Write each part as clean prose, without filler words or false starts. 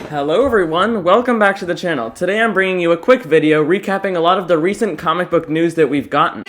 Hello everyone, welcome back to the channel. Today I'm bringing you a quick video recapping a lot of the recent comic book news that we've gotten.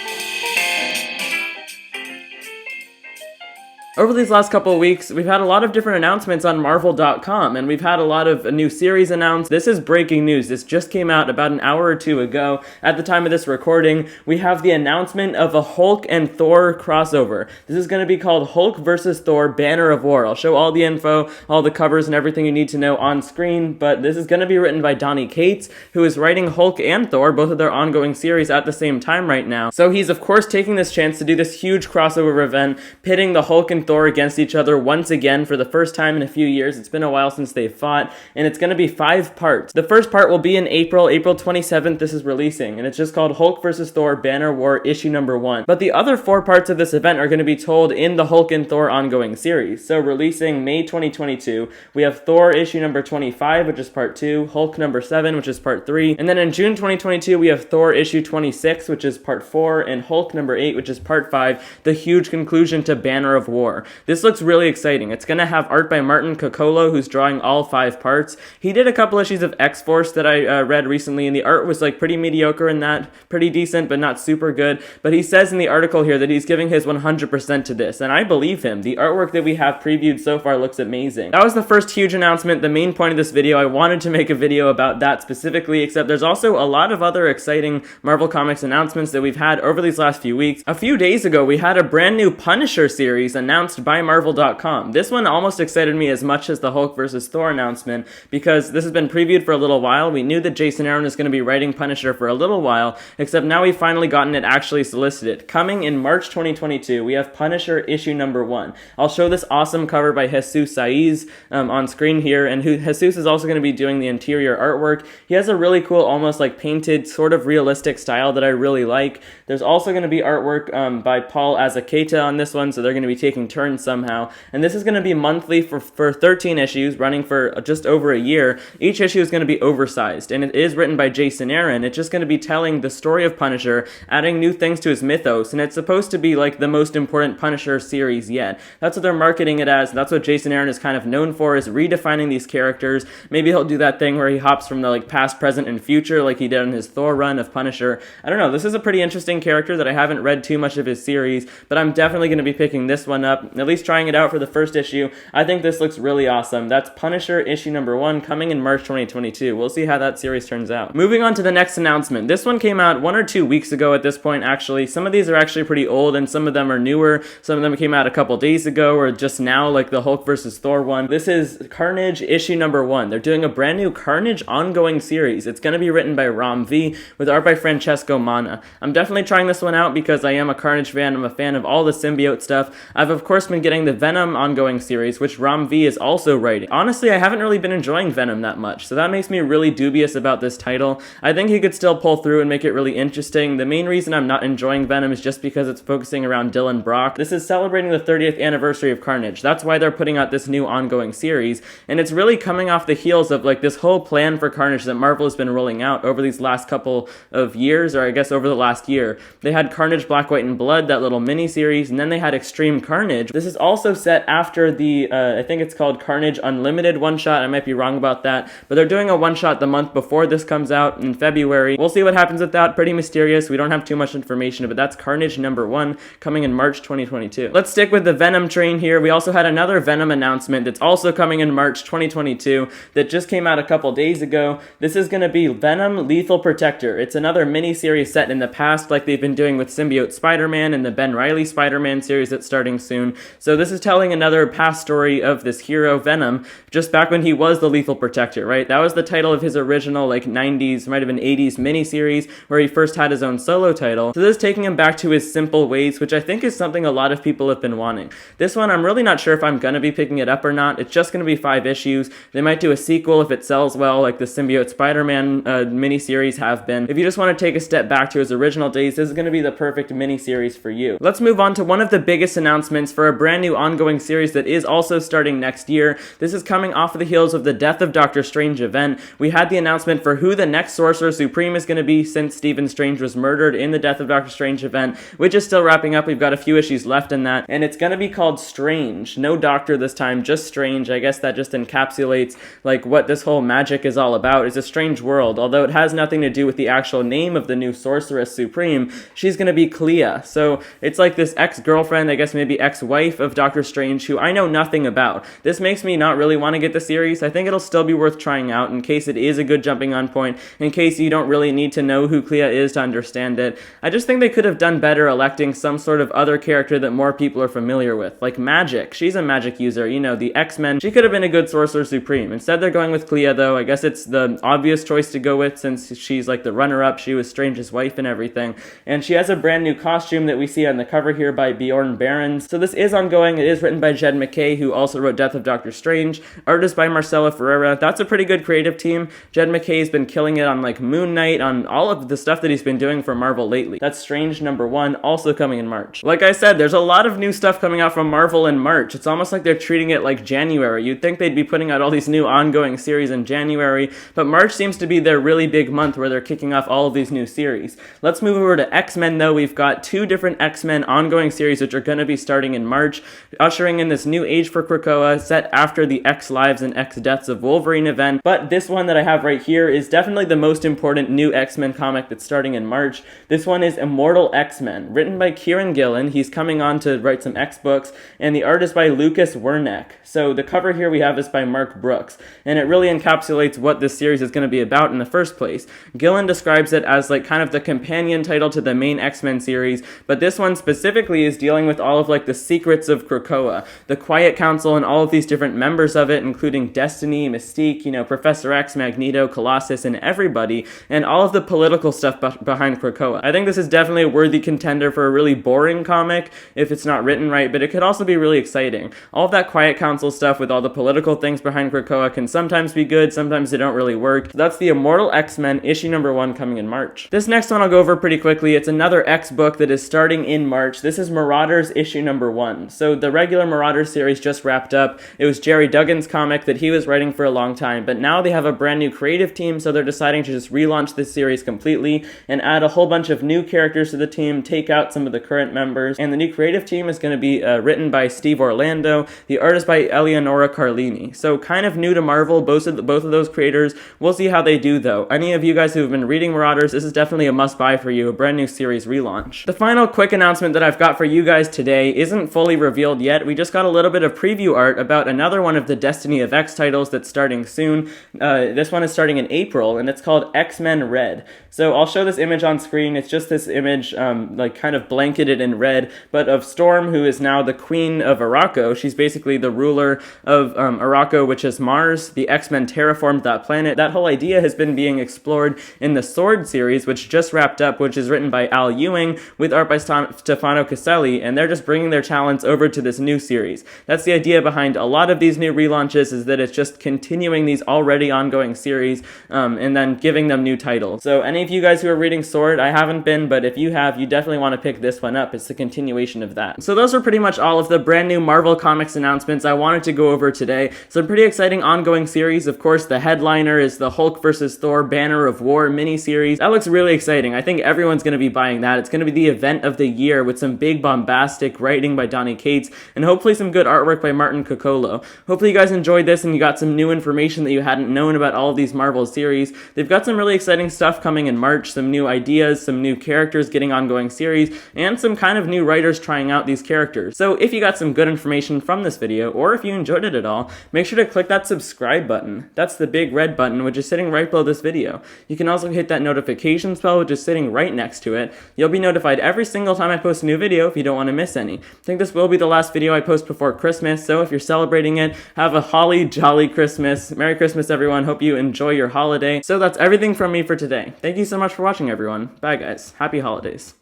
Over these last couple of weeks, we've had a lot of different announcements on Marvel.com, and we've had a lot of new series announced. This is breaking news. This just came out about an hour or two ago. At the time of this recording, we have the announcement of a Hulk and Thor crossover. This is going to be called Hulk vs. Thor Banner of War. I'll show all the info, all the covers, and everything you need to know on screen, but this is going to be written by Donny Cates, who is writing Hulk and Thor, both of their ongoing series at the same time right now. So he's, of course, taking this chance to do this huge crossover event, pitting the Hulk and Thor against each other once again for the first time in a few years. It's been a while since they've fought, and it's going to be 5 parts. The first part will be in April 27th this is releasing, and it's just called Hulk vs. Thor Banner War issue number 1. But the other 4 parts of this event are going to be told in the Hulk and Thor ongoing series. So releasing May 2022, we have Thor issue number 25, which is part 2, Hulk number 7, which is part 3, and then in June 2022, we have Thor issue 26, which is part 4, and Hulk number 8, which is part 5, the huge conclusion to Banner of War. This looks really exciting. It's going to have art by Martin Coccolo, who's drawing all 5 parts. He did a couple issues of X-Force that I read recently, and the art was like pretty mediocre in that, pretty decent, but not super good. But he says in the article here that he's giving his 100% to this, and I believe him. The artwork that we have previewed so far looks amazing. That was the first huge announcement, the main point of this video. I wanted to make a video about that specifically, except there's also a lot of other exciting Marvel Comics announcements that we've had over these last few weeks. A few days ago, we had a brand new Punisher series announced by Marvel.com. This one almost excited me as much as the Hulk vs. Thor announcement, because this has been previewed for a little while. We knew that Jason Aaron is going to be writing Punisher for a little while, except now we've finally gotten it actually solicited. Coming in March 2022, we have Punisher issue number 1. I'll show this awesome cover by Jesus Saiz on screen here, and Jesus is also going to be doing the interior artwork. He has a really cool, almost like painted, sort of realistic style that I really like. There's also going to be artwork by Paul Azaceta on this one, so they're going to be taking turns somehow. And this is going to be monthly for 13 issues, running for just over a year. Each issue is going to be oversized, and it is written by Jason Aaron. It's just going to be telling the story of Punisher, adding new things to his mythos, and it's supposed to be like the most important Punisher series yet. That's what they're marketing it as. That's what Jason Aaron is kind of known for, is redefining these characters. Maybe he'll do that thing where he hops from the like past, present, and future like he did in his Thor run of Punisher. I don't know. This is a pretty interesting character that I haven't read too much of his series, but I'm definitely going to be picking this one up, at least trying it out for the first issue. I think this looks really awesome. That's Punisher issue number 1 coming in March 2022. We'll see how that series turns out. Moving on to the next announcement. This one came out 1 or 2 weeks ago at this point, actually. Some of these are actually pretty old, and some of them are newer. Some of them came out a couple days ago, or just now, like the Hulk vs. Thor one. This is Carnage issue number 1. They're doing a brand new Carnage ongoing series. It's going to be written by Ram V with art by Francesco Manna. I'm definitely trying this one out because I am a Carnage fan. I'm a fan of all the symbiote stuff. I've of course been getting the Venom ongoing series, which Ram V is also writing. Honestly, I haven't really been enjoying Venom that much, so that makes me really dubious about this title. I think he could still pull through and make it really interesting. The main reason I'm not enjoying Venom is just because it's focusing around Dylan Brock. This is celebrating the 30th anniversary of Carnage. That's why they're putting out this new ongoing series, and it's really coming off the heels of like this whole plan for Carnage that Marvel has been rolling out over these last couple of years, or I guess over the last year. They had Carnage Black, White, and Blood, that little mini-series, and then they had Extreme Carnage. This is also set after the, I think it's called Carnage Unlimited one-shot. I might be wrong about that, but they're doing a one-shot the month before this comes out in February. We'll see what happens with that. Pretty mysterious. We don't have too much information, but that's Carnage number 1 coming in March 2022. Let's stick with the Venom train here. We also had another Venom announcement that's also coming in March 2022 that just came out a couple days ago. This is going to be Venom Lethal Protector. It's another mini-series set in the past like they've been doing with Symbiote Spider-Man and the Ben Reilly Spider-Man series that's starting soon. So this is telling another past story of this hero Venom, just back when he was the Lethal Protector, right? That was the title of his original like 90s, might have been 80s miniseries where he first had his own solo title. So this is taking him back to his simple ways, which I think is something a lot of people have been wanting. This one, I'm really not sure if I'm gonna be picking it up or not. It's just gonna be 5 issues. They might do a sequel if it sells well, like the Symbiote Spider-Man miniseries have been. If you just want to take a step back to his original days, this is gonna be the perfect miniseries for you. Let's move on to one of the biggest announcements for a brand new ongoing series that is also starting next year. This is coming off of the heels of the Death of Doctor Strange event. We had the announcement for who the next Sorcerer Supreme is going to be since Stephen Strange was murdered in the Death of Doctor Strange event, which is still wrapping up. We've got a few issues left in that, and it's going to be called Strange. No Doctor this time, just Strange. I guess that just encapsulates like what this whole magic is all about. It's a strange world, although it has nothing to do with the actual name of the new Sorceress Supreme. She's going to be Clea. So it's like this ex-girlfriend, I guess maybe ex-wife of Doctor Strange, who I know nothing about. This makes me not really want to get the series. I think it'll still be worth trying out in case it is a good jumping on point, in case you don't really need to know who Clea is to understand it. I just think they could have done better electing some sort of other character that more people are familiar with, like Magic. She's a magic user, you know, the X-Men. She could have been a good Sorcerer Supreme. Instead, they're going with Clea, though. I guess it's the obvious choice to go with since she's like the runner-up. She was Strange's wife and everything. And she has a brand new costume that we see on the cover here by Bjorn Barons. So this is ongoing. It is written by Jed MacKay, who also wrote Death of Doctor Strange. Art is by Marcela Ferreira. That's a pretty good creative team. Jed MacKay's been killing it on like Moon Knight, on all of the stuff that he's been doing for Marvel lately. That's Strange #1, also coming in March. Like I said, there's a lot of new stuff coming out from Marvel in March. It's almost like they're treating it like January. You'd think they'd be putting out all these new ongoing series in January, but March seems to be their really big month where they're kicking off all of these new series. Let's move over to X-Men, though. We've got 2 different X-Men ongoing series which are going to be starting in March, ushering in this new age for Krakoa, set after the X Lives and X Deaths of Wolverine event. But this one that I have right here is definitely the most important new X-Men comic that's starting in March. This one is Immortal X-Men, written by Kieran Gillen. He's coming on to write some X books, and the art is by Lucas Werneck. So the cover here we have is by Mark Brooks, and it really encapsulates what this series is going to be about in the first place. Gillen describes it as like kind of the companion title to the main X-Men series, but this one specifically is dealing with all of like the secrets of Krakoa, the Quiet Council, and all of these different members of it, including Destiny, Mystique, you know, Professor X, Magneto, Colossus, and everybody, and all of the political stuff behind Krakoa. I think this is definitely a worthy contender for a really boring comic if it's not written right, but it could also be really exciting. All of that Quiet Council stuff with all the political things behind Krakoa can sometimes be good, sometimes they don't really work. So that's the Immortal X-Men issue #1 coming in March. This next one I'll go over pretty quickly. It's another X book that is starting in March. This is Marauders issue #1. So the regular Marauders series just wrapped up. It was Jerry Duggan's comic that he was writing for a long time, but now they have a brand new creative team, so they're deciding to just relaunch this series completely and add a whole bunch of new characters to the team, take out some of the current members, and the new creative team is going to be written by Steve Orlando. The art is by Eleonora Carlini. So kind of new to Marvel, both of those creators. We'll see how they do, though. Any of you guys who have been reading Marauders, this is definitely a must-buy for you, a brand new series relaunch. The final quick announcement that I've got for you guys today isn't fully revealed yet. We just got a little bit of preview art about another one of the Destiny of X titles that's starting soon. This one is starting in April, and it's called X-Men Red. So I'll show this image on screen. It's just this image, like kind of blanketed in red, but of Storm, who is now the Queen of Arakko. She's basically the ruler of Arakko, which is Mars. The X-Men terraformed that planet. That whole idea has been being explored in the Sword series, which just wrapped up, which is written by Al Ewing with art by Stefano Caselli, and they're just bringing their talents over to this new series. That's the idea behind a lot of these new relaunches, is that it's just continuing these already ongoing series and then giving them new titles. So any of you guys who are reading Sword, I haven't been, but if you have, you definitely want to pick this one up. It's the continuation of that. So those are pretty much all of the brand new Marvel Comics announcements I wanted to go over today. Some pretty exciting ongoing series. Of course, the headliner is the Hulk vs. Thor Banner of War miniseries. That looks really exciting. I think everyone's going to be buying that. It's going to be the event of the year with some big bombastic writing by Donny Cates and hopefully some good artwork by Martin Coccolo. Hopefully you guys enjoyed this and you got some new information that you hadn't known about all of these Marvel series. They've got some really exciting stuff coming in March, some new ideas, some new characters getting ongoing series, and some kind of new writers trying out these characters. So if you got some good information from this video, or if you enjoyed it at all, make sure to click that subscribe button. That's the big red button, which is sitting right below this video. You can also hit that notifications bell, which is sitting right next to it. You'll be notified every single time I post a new video if you don't want to miss any. I think this will be the last video I post before Christmas, so if you're celebrating it, have a holly jolly Christmas. Merry Christmas, everyone. Hope you enjoy your holiday. So that's everything from me for today. Thank you so much for watching, everyone. Bye, guys. Happy holidays.